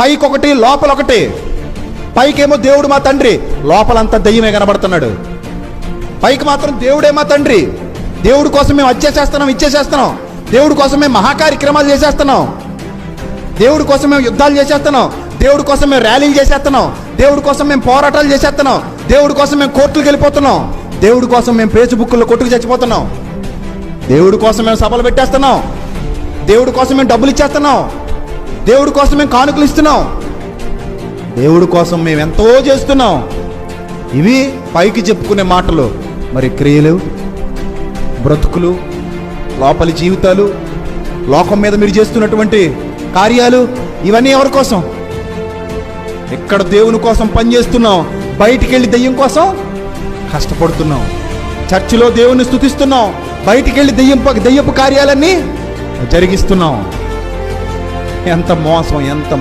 పైకి ఒకటి లోపల ఒకటి. పైకేమో దేవుడు మా తండ్రి, లోపలంతా దెయ్యమే కనబడుతున్నాడు. పైకి మాత్రం దేవుడే మా తండ్రి, దేవుడి కోసం మేము ఇచ్చేసేస్తున్నాం, దేవుడి కోసం మేము మహాకార్యక్రమాలు చేసేస్తున్నాం, దేవుడి కోసం మేము యుద్ధాలు చేసేస్తున్నాం, దేవుడి కోసం మేము ర్యాలీలు చేసేస్తున్నాం, దేవుడి కోసం మేము పోరాటాలు చేసేస్తున్నాం, దేవుడి కోసం మేము కోర్టులకు వెళ్ళిపోతున్నాం, దేవుడి కోసం మేము ఫేస్బుక్లో కొట్టుకు చచ్చిపోతున్నాం, దేవుడి కోసం మేము సభలు పెట్టేస్తున్నాం, దేవుడి కోసం మేము డబ్బులు ఇచ్చేస్తున్నాం, దేవుడి కోసం మేము కానుకలు ఇస్తున్నాం, దేవుడి కోసం మేము ఎంతో చేస్తున్నాం. ఇవి పైకి చెప్పుకునే మాటలు. మరి క్రియలు, బ్రతుకులు, లోపలి జీవితాలు, లోకం మీద మీరు చేస్తున్నటువంటి కార్యాలు, ఇవన్నీ ఎవరి కోసం? ఎక్కడ దేవుని కోసం పనిచేస్తున్నాం, బయటికి వెళ్ళి దెయ్యం కోసం కష్టపడుతున్నాం. చర్చిలో దేవుని స్తుతిస్తున్నాం, బయటికి వెళ్ళి దెయ్యపు కార్యాలన్నీ జరిగిస్తున్నాం. ఎంత మోసం, ఎంత